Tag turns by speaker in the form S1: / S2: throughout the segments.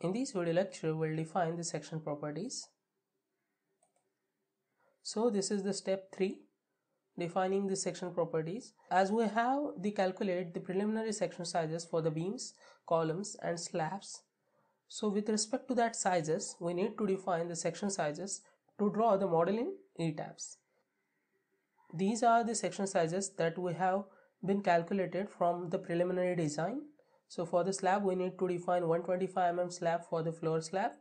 S1: In this video lecture, we'll define the section properties. So this is the step 3, defining the section properties. As we have to calculate the preliminary section sizes for the beams, columns and slabs. So with respect to that sizes, we need to define the section sizes to draw the model in ETABS. These are the section sizes that we have been calculated from the preliminary design. So for the slab we need to define 125 mm slab for the floor slab,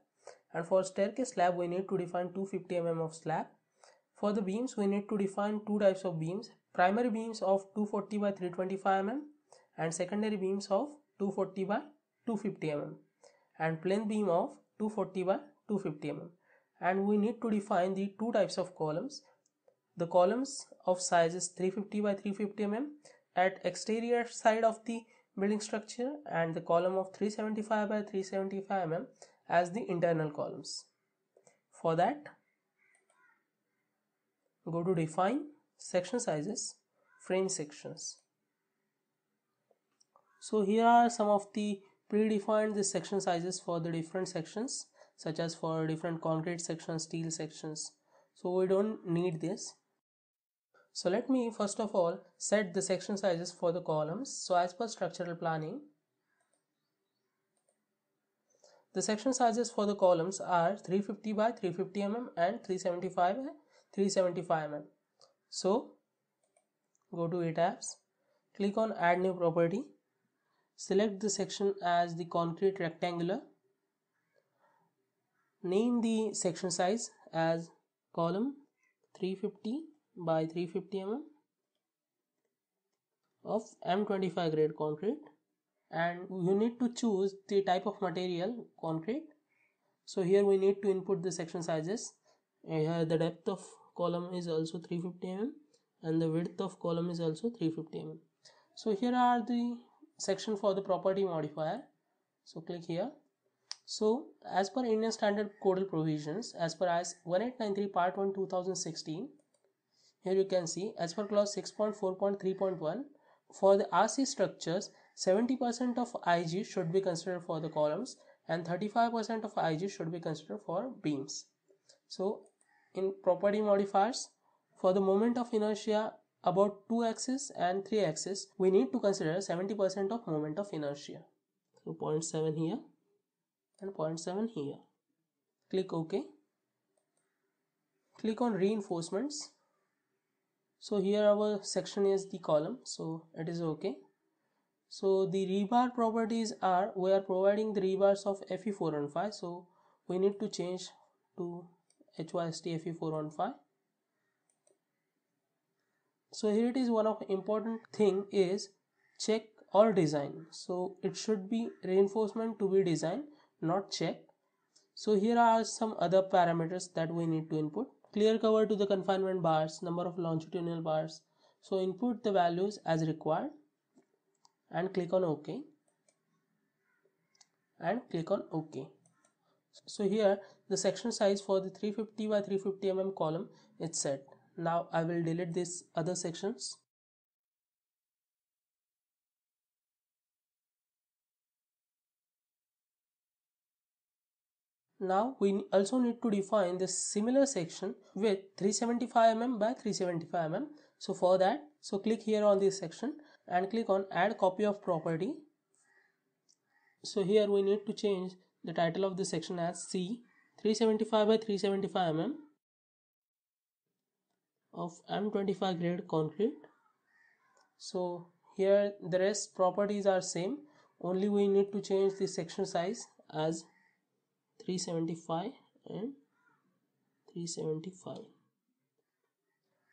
S1: and for staircase slab we need to define 250 mm of slab. For the beams we need to define two types of beams, primary beams of 240 by 325 mm and secondary beams of 240 by 250 mm and plain beam of 240 by 250 mm. And we need to define the two types of columns. The columns of sizes 350 by 350 mm at exterior side of the building structure and the column of 375 by 375 mm as the internal columns. For that, go to define section sizes, frame sections. So here are some of the predefined section sizes for the different sections, such as for different concrete sections, steel sections. So we don't need this. So let me first of all set the section sizes for the columns. So as per structural planning, the section sizes for the columns are 350 by 350 mm and 375 by 375 mm. So go to ETABS, click on add new property, select the section as the concrete rectangular, name the section size as column 350 by 350 mm of M25 grade concrete, and you need to choose the type of material, concrete. So here we need to input the section sizes. Here the depth of column is also 350 mm and the width of column is also 350 mm. So here are the section for the property modifier. So click here. So as per Indian Standard Codal provisions, as per IS 1893 part 1 2016, here you can see as per clause 6.4.3.1, for the RC structures 70% of IG should be considered for the columns and 35% of IG should be considered for beams. So in property modifiers, for the moment of inertia about 2 axis and 3 axis, we need to consider 70% of moment of inertia. So 0.7 here and 0.7 here. Click OK. Click on reinforcements. So here our section is the column, so it is okay. So the rebar properties are, we are providing the rebars of Fe415, so we need to change to HYST Fe415. So here it is, one of important thing is check or design. So it should be reinforcement to be designed, not check. So here are some other parameters that we need to input. Clear cover to the confinement bars, number of longitudinal bars. So input the values as required and click on OK and click on OK. So here the section size for the 350 by 350 mm column is set. Now I will delete these other sections. Now we also need to define the similar section with 375 mm by 375 mm. So for that, so click here on this section and click on add copy of property. So here we need to change the title of the section as C 375 by 375 mm of M25 grade concrete. So here the rest properties are same, only we need to change the section size as 375 and 375.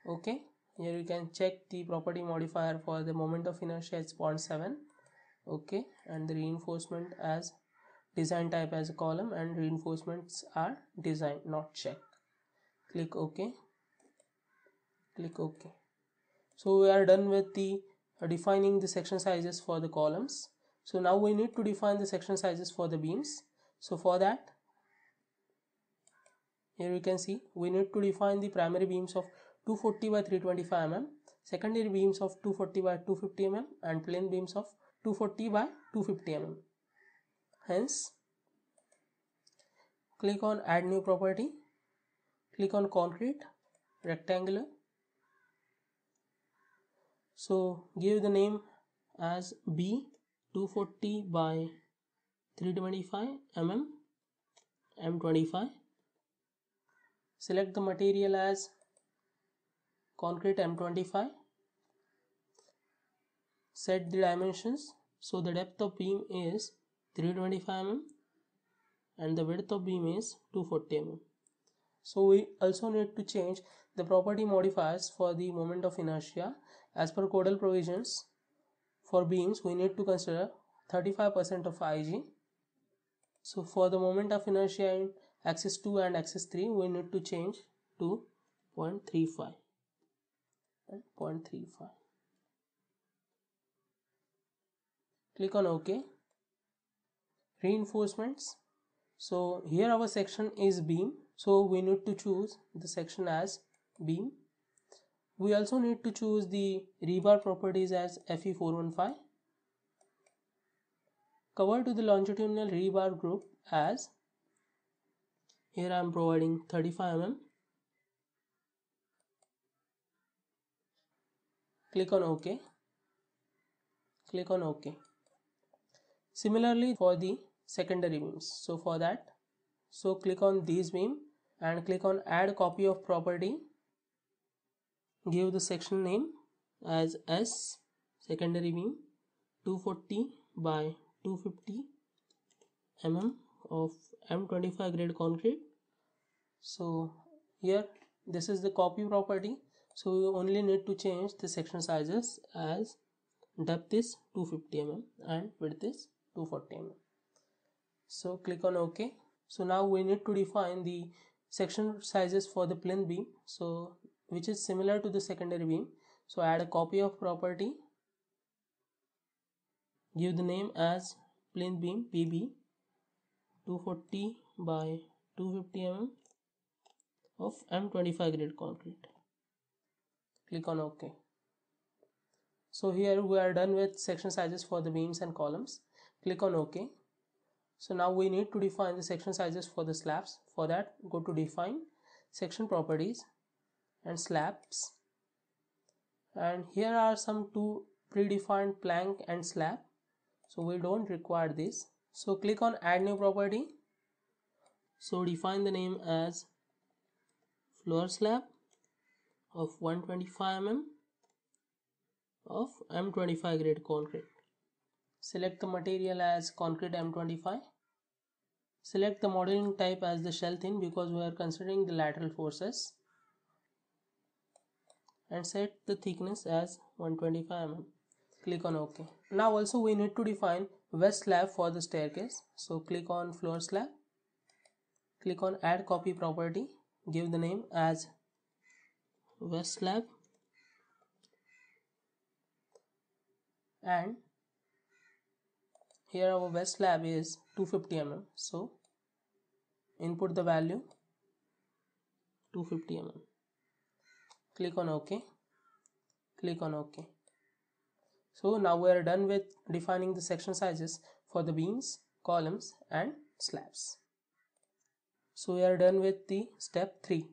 S1: Okay, here you can check the property modifier for the moment of inertia is 0.7. okay, and the reinforcement as design type as a column and reinforcements are design, not check. Click OK. Click OK. So we are done with the defining the section sizes for the columns. So now we need to define the section sizes for the beams. So for that, here you can see we need to define the primary beams of 240 by 325 mm, secondary beams of 240 by 250 mm and plain beams of 240 by 250 mm. Hence Click on add new property, click on concrete rectangular. So give the name as B 240 by 325 mm M25. Select the material as concrete M25. Set the dimensions. So the depth of beam is 325 mm and the width of beam is 240 mm. So we also need to change the property modifiers for the moment of inertia. As per codal provisions, for beams we need to consider 35% of Ig. So for the moment of inertia in axis 2 and axis 3, we need to change to 0.35 and 0.35. Click on OK. Reinforcements. So here our section is beam, so we need to choose the section as beam. We also need to choose the rebar properties as Fe415. Cover to the longitudinal rebar group as, here I am providing 35 mm. Click on OK. Click on OK. Similarly for the secondary beams. So for that, click on these beam and click on add copy of property. Give the section name as S secondary beam 240 by 250 mm of M25 grade concrete. So here this is the copy property, so we only need to change the section sizes as depth is 250 mm and width is 240 mm. So click on OK. So now we need to define the section sizes for the plinth beam, so which is similar to the secondary beam. So add a copy of property, give the name as plinth beam PB 240 by 250 mm of M25 grade concrete. Click on OK. So here we are done with section sizes for the beams and columns. Click on OK. So now we need to define the section sizes for the slabs. For that, go to define, section properties and slabs. And here are some two predefined plank and slab. So we don't require this. So click on add new property. So define the name as floor slab of 125 mm of M25 grade concrete. Select the material as concrete M25. Select the modeling type as the shell thin because we are considering the lateral forces. And set the thickness as 125 mm. Click on OK. Now also we need to define west slab for the staircase. So click on floor slab. Click on add copy property. Give the name as west slab. And here our west slab is 250 mm. So input the value 250 mm. Click on OK. Click on OK. So now we are done with defining the section sizes for the beams, columns and slabs. So we are done with the step 3.